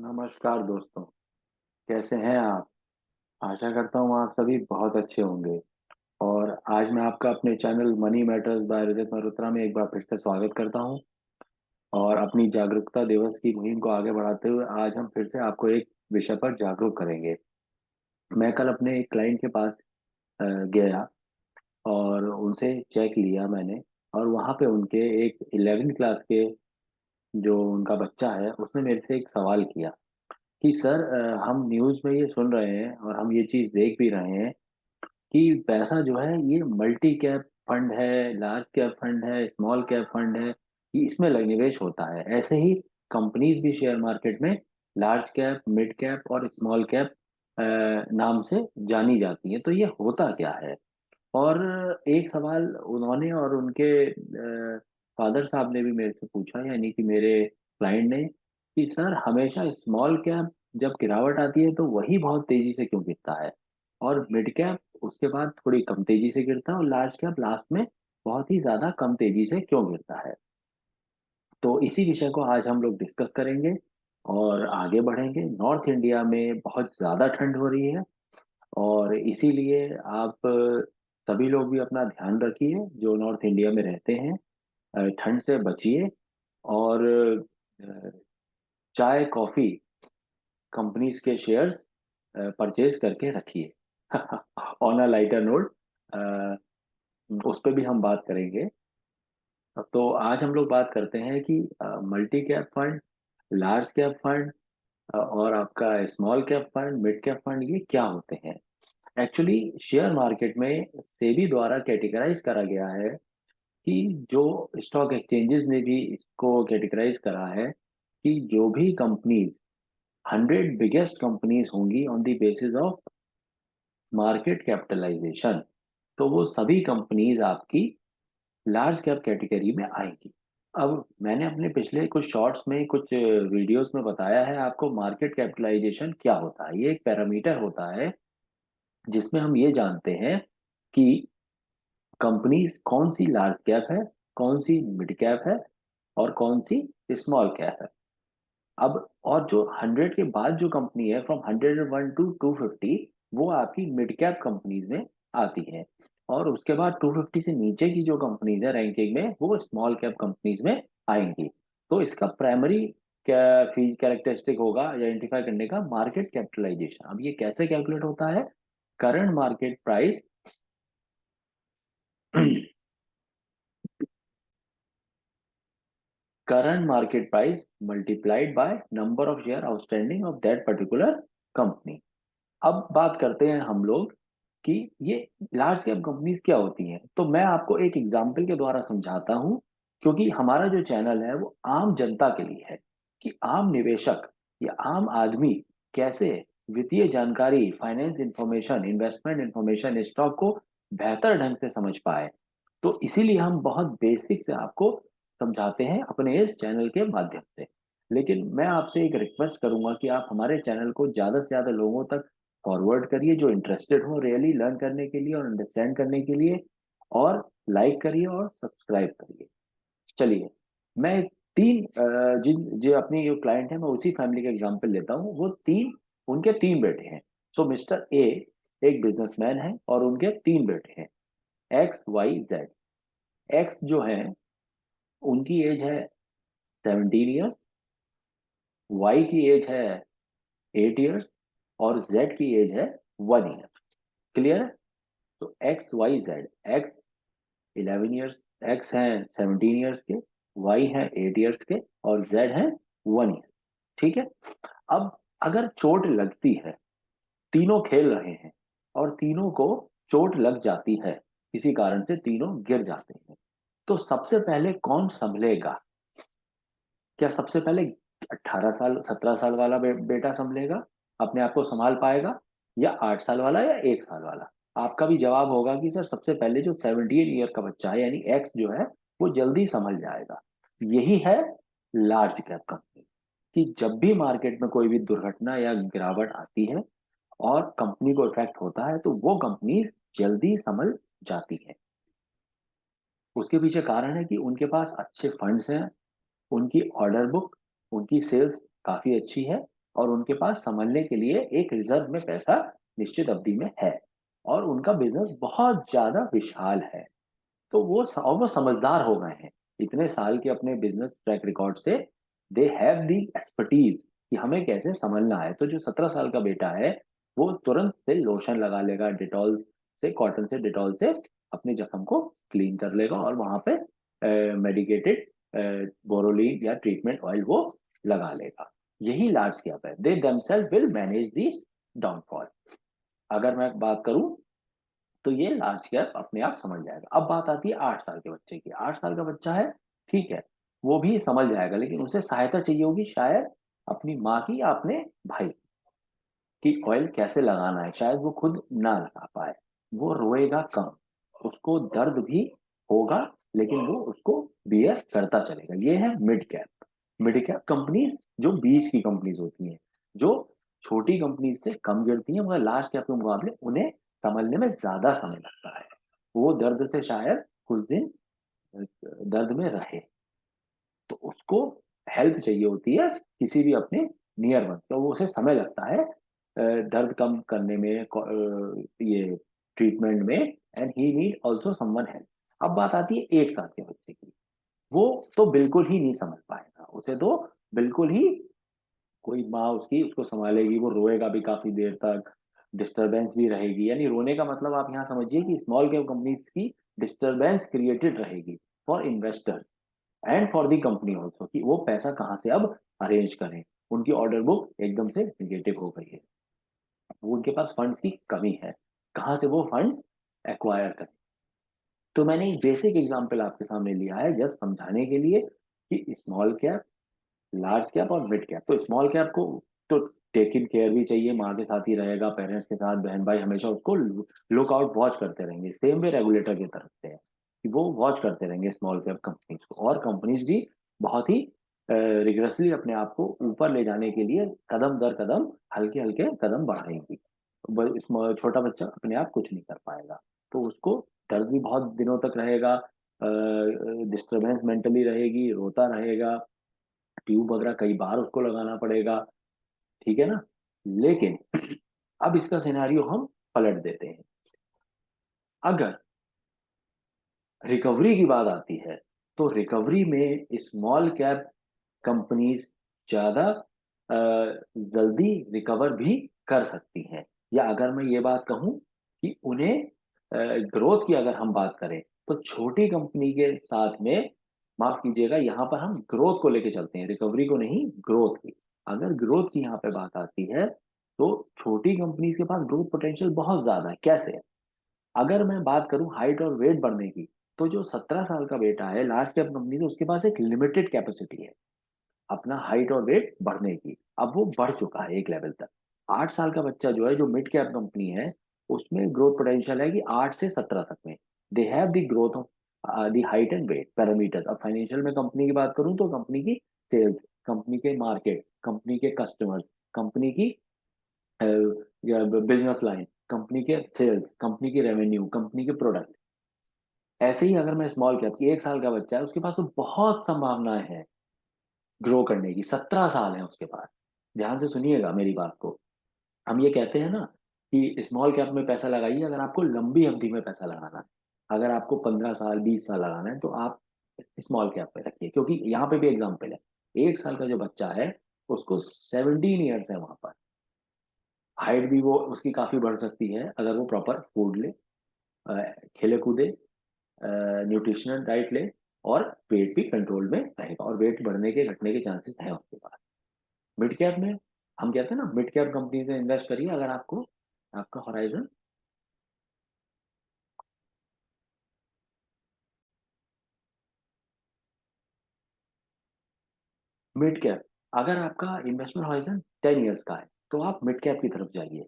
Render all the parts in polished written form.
नमस्कार दोस्तों। कैसे हैं आप? आशा करता हूँ आप सभी बहुत अच्छे होंगे। और आज मैं आपका अपने चैनल मनी मैटर्स बाय रजत मल्होत्रा में एक बार फिर से स्वागत करता हूँ। और अपनी जागरूकता दिवस की मुहिम को आगे बढ़ाते हुए आज हम फिर से आपको एक विषय पर जागरूक करेंगे। मैं कल अपने एक क्लाइंट के पास गया और उनसे चेक लिया मैंने। और वहाँ पे उनके एक 11वीं क्लास के जो उनका बच्चा है उसने मेरे से एक सवाल किया कि सर, हम न्यूज़ में ये सुन रहे हैं और हम ये चीज़ देख भी रहे हैं कि पैसा जो है ये मल्टी कैप फंड है, लार्ज कैप फंड है, स्मॉल कैप फंड है, ये इसमें निवेश होता है। ऐसे ही कंपनीज भी शेयर मार्केट में लार्ज कैप, मिड कैप और स्मॉल कैप नाम से जानी जाती है। तो ये होता क्या है? और एक सवाल उन्होंने और उनके फादर साहब ने भी मेरे से पूछा, यानी कि मेरे क्लाइंट ने, कि सर हमेशा स्मॉल कैप जब गिरावट आती है तो वही बहुत तेजी से क्यों गिरता है, और मिड कैप उसके बाद थोड़ी कम तेजी से गिरता है, और लार्ज कैप लास्ट में बहुत ही ज्यादा कम तेजी से क्यों गिरता है। तो इसी विषय को आज हम लोग डिस्कस करेंगे और आगे बढ़ेंगे। नॉर्थ इंडिया में बहुत ज्यादा ठंड हो रही है और इसीलिए आप सभी लोग भी अपना ध्यान रखिए जो नॉर्थ इंडिया में रहते हैं। ठंड से बचिए और अ, चाय कॉफी कंपनीज के शेयर्स परचेज करके रखिए। ऑन अ लाइटर नोट, उस पर भी हम बात करेंगे। तो आज हम लोग बात करते हैं कि multi cap fund, large cap fund और आपका small cap fund, mid cap fund, ये क्या होते हैं। एक्चुअली शेयर मार्केट में सेबी द्वारा कैटेगराइज करा गया है कि जो स्टॉक एक्सचेंजेस ने भी इसको कैटेगराइज करा है कि जो भी कंपनीज 100 बिगेस्ट कंपनीज होंगी on the basis of market capitalisation, तो वो सभी कंपनीज आपकी लार्ज कैप कैटेगरी में आएंगी। अब मैंने अपने पिछले कुछ शॉर्ट्स में, कुछ वीडियोस में बताया है आपको मार्केट कैपिटलाइजेशन क्या होता है। ये एक पैरामीटर होता है जिसमें हम ये जानते हैं कि कंपनी कौन सी लार्ज कैप है, कौन सी मिड कैप है और कौन सी स्मॉल कैप है। अब और जो 100 के बाद जो कंपनी है, फ्रॉम 101 टू 250, वो आपकी मिड कैप कंपनीज में आती है। और उसके बाद 250 से नीचे की जो कंपनीज है रैंकिंग में, वो स्मॉल कैप कंपनीज में आएंगी। तो इसका प्राइमरी कैरेक्टरिस्टिक होगा आइडेंटिफाई करने का मार्केट कैपिटलाइजेशन। अब ये कैसे कैलकुलेट होता है? Current market price current market price multiplied by number of share outstanding of that particular company। अब बात करते हैं हम लोग कि ये लार्ज कैप कंपनीज क्या होती हैं। तो मैं आपको एक एग्जांपल के द्वारा समझाता हूं, क्योंकि हमारा जो चैनल है वो आम जनता के लिए है कि आम निवेशक या आम आदमी कैसे वित्तीय जानकारी, finance information, investment information, stock को बेहतर ढंग से समझ पाए। तो इसीलिए हम बहुत बेसिक से आपको समझाते हैं अपने इस चैनल के माध्यम से। लेकिन मैं आपसे एक रिक्वेस्ट करूंगा कि आप हमारे चैनल को ज्यादा से ज्यादा लोगों तक फॉरवर्ड करिए जो इंटरेस्टेड हो रियली लर्न करने के लिए और अंडरस्टैंड करने के लिए, और लाइक करिए और सब्सक्राइब करिए। चलिए, मैं तीन जिन जो अपनी जो क्लाइंट है मैं उसी फैमिली का एग्जांपल लेता हूँ। वो तीन, उनके तीन बेटे हैं। सो मिस्टर ए एक बिजनेसमैन है और उनके तीन बेटे हैं, एक्स वाई जेड। एक्स जो है उनकी एज है 17 ईयर्स, वाई की एज है 8 ईयर्स और जेड की एज है 1 ईयर। क्लियर है? तो X Y Z, X 11 years, X हैं 17 ईयर्स के, वाई हैं 8 ईयर्स के और जेड हैं 1 ईयर। ठीक है। अब अगर चोट लगती है, तीनों खेल रहे हैं और तीनों को चोट लग जाती है, किसी कारण से तीनों गिर जाते हैं, तो सबसे पहले कौन संभलेगा? क्या सबसे पहले 18 साल 17 साल वाला बेटा संभलेगा, अपने आप को संभाल पाएगा, या 8 साल वाला या 1 साल वाला? आपका भी जवाब होगा कि सर सबसे पहले जो 17 ईयर का बच्चा है यानी एक्स जो है वो जल्दी संभल जाएगा। यही है लार्ज कैप कंपनी, कि जब भी मार्केट में कोई भी दुर्घटना या गिरावट आती है और कंपनी को इफेक्ट होता है तो वो कंपनी जल्दी संभल जाती है। उसके पीछे कारण है कि उनके पास अच्छे फंड्स हैं, उनकी ऑर्डर बुक, उनकी सेल्स काफी अच्छी है और उनके पास संभलने के लिए एक रिजर्व में पैसा निश्चित अवधि में है, और उनका बिजनेस बहुत ज्यादा विशाल है। तो और वो समझदार हो गए हैं इतने साल के अपने बिजनेस ट्रैक रिकॉर्ड से। दे हैव दी एक्सपर्टीज कि हमें कैसे संभलना है। तो जो 17 साल का बेटा है वो तुरंत से लोशन लगा लेगा, डिटॉल से, कॉटन से, डिटॉल से अपने जख्म को क्लीन कर लेगा, और वहां पे मेडिकेटेड बोरोलीन या ट्रीटमेंट ऑयल वो लगा लेगा। यही लार्ज कैप है। They themselves will manage the downfall. अगर मैं बात करूं तो ये लार्ज कैप अपने आप समझ जाएगा। अब बात आती है 8 साल के बच्चे की। 8 साल का बच्चा है, ठीक है, वो भी समझ जाएगा, लेकिन उसे सहायता चाहिए होगी शायद अपनी माँ की या अपने भाई की, ऑयल कैसे लगाना है। शायद वो खुद ना लगा पाए। वो रोएगा कम, उसको दर्द भी होगा, लेकिन वो उसको बियर करता चलेगा। ये है mid cap. Mid cap companies जो बीच की कंपनीज होती हैं, जो छोटी कंपनीज से कम गिरती हैं, मगर लार्ज कैप के मुकाबले उन्हें संभलने में ज्यादा समय लगता है। वो दर्द से शायद कुछ दिन दर्द में रहे, तो उसको हेल्प चाहिए होती है किसी भी अपने नियर वन। तो वो उसे समय लगता है दर्द कम करने में, ये ट्रीटमेंट में, and he need also someone help. अब बात आती है 1 साल के बच्चे की। वो तो बिल्कुल ही नहीं समझ पाएगा, उसे तो बिल्कुल ही कोई माँ उसकी उसको संभालेगी, वो रोएगा भी काफी देर तक, डिस्टरबेंस भी रहेगी। यानी रोने का मतलब आप यहाँ समझिए कि स्मॉल कैप कंपनीज की डिस्टरबेंस क्रिएटेड रहेगी for investor and for the company also, कि वो पैसा कहाँ से अब अरेंज करें। उनकी ऑर्डर बुक एकदम से निगेटिव हो गई है, वो उनके पास फंड्स की कमी है, कहाँ से वो फंड्स एक्वायर करें। तो मैंने एक बेसिक एग्जांपल आपके सामने लिया है जस्ट समझाने के लिए कि स्मॉल कैप, लार्ज कैप और मिड कैप। तो स्मॉल कैप को तो टेक इन केयर भी चाहिए, माँ के साथ ही रहेगा, पेरेंट्स के साथ, बहन भाई हमेशा उसको लुक आउट वॉच करते रहेंगे। सेम वे रेगुलेटर की तरफ से है कि वो वॉच करते रहेंगे स्मॉल कैप कंपनीज को, और कंपनीज भी बहुत ही रिग्रेसली अपने आप को ऊपर ले जाने के लिए कदम दर कदम, हल्के हल्के कदम बढ़ाएंगी। छोटा बच्चा अपने आप कुछ नहीं कर पाएगा, तो उसको दर्द भी बहुत दिनों तक रहेगा, डिस्टरबेंस मेंटली रहेगी, रोता रहेगा, ट्यूब वगैरह कई बार उसको लगाना पड़ेगा, ठीक है ना। लेकिन अब इसका सिनेरियो हम पलट देते हैं। अगर रिकवरी की बात आती है तो रिकवरी में स्मॉल कैप कंपनीज ज्यादा जल्दी रिकवर भी कर सकती हैं। या अगर मैं ये बात कहूं कि उन्हें ग्रोथ की अगर हम बात करें तो छोटी कंपनी के साथ में, माफ कीजिएगा, यहाँ पर हम ग्रोथ को लेके चलते हैं, रिकवरी को नहीं, ग्रोथ की। अगर ग्रोथ की यहाँ पे बात आती है तो छोटी कंपनीज के पास ग्रोथ पोटेंशियल बहुत ज्यादा है। कैसे? अगर मैं बात करूं हाइट और वेट बढ़ने की, तो जो 17 साल का बेटा है लार्ज कैप कंपनी से, उसके पास एक लिमिटेड कैपेसिटी है अपना हाइट और वेट बढ़ने की। अब वो बढ़ चुका है एक लेवल तक। 8 साल का बच्चा जो है, जो मिड कैप कंपनी है, उसमें ग्रोथ पोटेंशियल है कि 8 से 17 तक में they have the growth of the height and weight parameters. अब फाइनेंशियल में कंपनी की बात करूं तो कंपनी की सेल्स, कंपनी के मार्केट, कंपनी के कस्टमर्स, कंपनी की बिजनेस लाइन, कंपनी के सेल्स, कंपनी की रेवेन्यू, कंपनी के प्रोडक्ट। ऐसे ही अगर मैं स्मॉल कैप की, 1 साल का बच्चा है, उसके पास तो बहुत संभावनाएं हैं ग्रो करने की। 17 साल है उसके पास। ध्यान से सुनिएगा मेरी बात को। हम ये कहते हैं ना कि स्मॉल कैप में पैसा लगाइए अगर आपको लंबी अवधि में पैसा लगाना है। अगर आपको 15 साल 20 साल लगाना है तो आप स्मॉल कैप पे रखिए, क्योंकि यहाँ पे भी एग्जाम्पल है। 1 साल का जो बच्चा है उसको 17 ईयर्स है वहां पर। हाइट भी वो उसकी काफी बढ़ सकती है अगर वो प्रॉपर फूड ले, खेले कूदे, न्यूट्रिशनल डाइट ले, और वेट भी कंट्रोल में रहेगा, और वेट बढ़ने के घटने के चांसेस हैं उसके पास। मिड कैप में हम कहते हैं ना, मिड कैप कंपनी में इन्वेस्ट करिए अगर आपको आपका हॉराइजन। मिड कैप, अगर आपका इन्वेस्टमेंट हॉराइजन 10 ईयर्स का है तो आप मिड कैप की तरफ जाइए।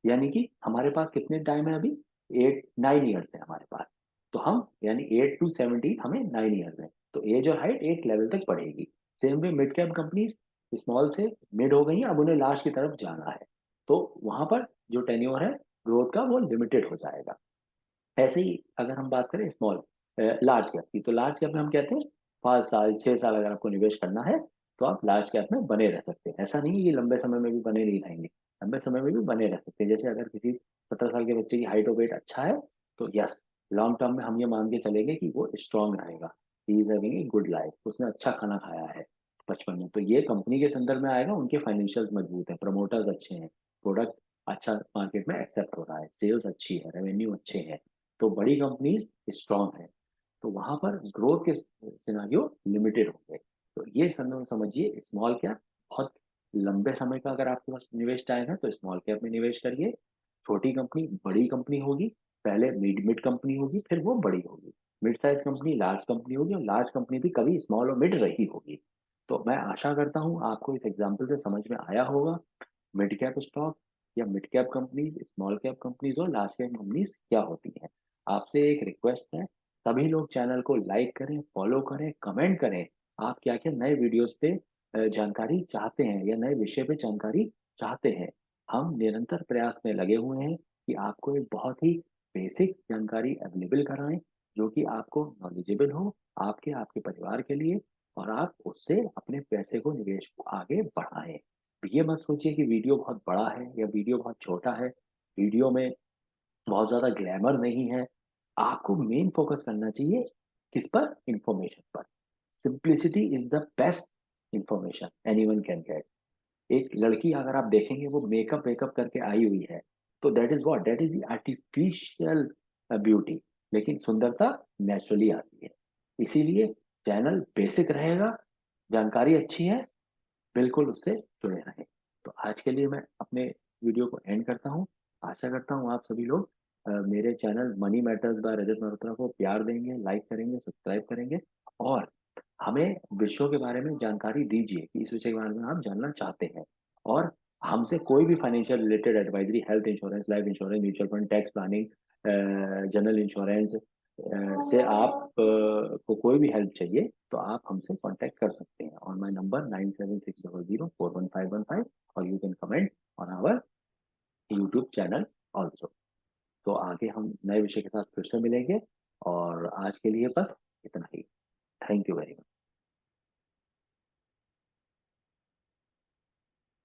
यानी कि हमारे पास कितने टाइम है अभी? 8 9 ईयर्स है हमारे पास। तो हम यानी 8 to 17, हमें 9 ईयर्स है, तो एज और हाइट एक लेवल तक बढ़ेगी। Same way mid cap companies small से मिड हो गई, अब उन्हें लार्ज की तरफ जाना है, तो वहां पर जो टेन्योर है ग्रोथ का वो लिमिटेड हो जाएगा। ऐसे ही अगर हम बात करें स्मॉल लार्ज कैप की, तो लार्ज कैप में हम कहते हैं 5 साल 6 साल अगर आपको निवेश करना है तो आप लार्ज कैप में बने रह सकते हैं। ऐसा नहीं है कि लंबे समय में भी बने नहीं रहेंगे, लंबे समय में भी बने रह सकते हैं। जैसे अगर किसी 17 साल के बच्चे की हाइट और वेट अच्छा है, तो यस, लॉन्ग टर्म में हम ये मान के चलेंगे कि वो स्ट्रांग रहेगा, he is having a good life, उसने अच्छा खाना खाया है बचपन में, तो ये कंपनी के संदर्भ में आएगा। उनके फाइनेंशियल मजबूत है, प्रमोटर्स अच्छे हैं, प्रोडक्ट अच्छा मार्केट में एक्सेप्ट हो रहा है, सेल्स अच्छी है, रेवेन्यू अच्छे हैं, तो बड़ी कंपनीज स्ट्रांग है, तो वहां पर ग्रोथ के सिनारियो लिमिटेड होंगे। तो ये समझिए, स्मॉल कैप बहुत लंबे समय का अगर आपके पास निवेश टाइम है तो स्मॉल कैप में निवेश करिए। छोटी कंपनी बड़ी कंपनी होगी, पहले मिड मिड कंपनी होगी, फिर वो बड़ी होगी, mid size company large company होगी, और लार्ज कंपनी भी कभी स्मॉल और मिड रही होगी। तो मैं आशा करता हूँ आपको इस एग्जाम्पल से समझ में आया होगा, मिड कैप स्टॉक या mid cap companies, small cap companies और लार्ज कैप कंपनीज क्या होती हैं। आपसे एक रिक्वेस्ट है, सभी लोग चैनल को लाइक करें, फॉलो करें, कमेंट करें, आप क्या क्या नए वीडियोस पे जानकारी चाहते हैं या नए विषय पे जानकारी चाहते हैं। हम निरंतर प्रयास में लगे हुए हैं कि आपको एक बहुत ही बेसिक जानकारी अवेलेबल कराएं, जो कि आपको नॉलेजेबल हो, आपके आपके परिवार के लिए, और आप उससे अपने पैसे को, निवेश को आगे बढ़ाएं। ये मत सोचिए कि वीडियो बहुत बड़ा है या वीडियो बहुत छोटा है, वीडियो में बहुत ज्यादा ग्लैमर नहीं है। आपको मेन फोकस करना चाहिए किस पर? इंफॉर्मेशन पर। Simplicity is the best information anyone can get. एक लड़की अगर आप देखेंगे वो मेकअप वेकअप करके आई हुई है, तो that is what, that is the artificial beauty, लेकिन सुंदरता नेचुरली आती है। इसीलिए चैनल बेसिक रहेगा, जानकारी अच्छी है, बिल्कुल उससे जुड़े रहें। तो आज के लिए मैं अपने वीडियो को एंड करता हूँ। आशा करता हूँ आप सभी लोग मेरे चैनल मनी मैटर्स बाय रजत मल्होत्रा को प्यार देंगे, लाइक करेंगे, सब्सक्राइब करेंगे, और हमें विषयों के बारे में जानकारी दीजिए कि इस विषय के बारे में आप जानना चाहते हैं। और हमसे कोई भी financial related advisory, health insurance, life insurance, mutual fund, tax planning, general insurance से आप को कोई भी हेल्प चाहिए तो आप हमसे कांटेक्ट कर सकते हैं ऑन माय नंबर 9760041515, और you can comment on our YouTube channel also. तो आगे हम नए विषय के साथ फिर से मिलेंगे, और आज के लिए बस इतना ही। Thank you very much.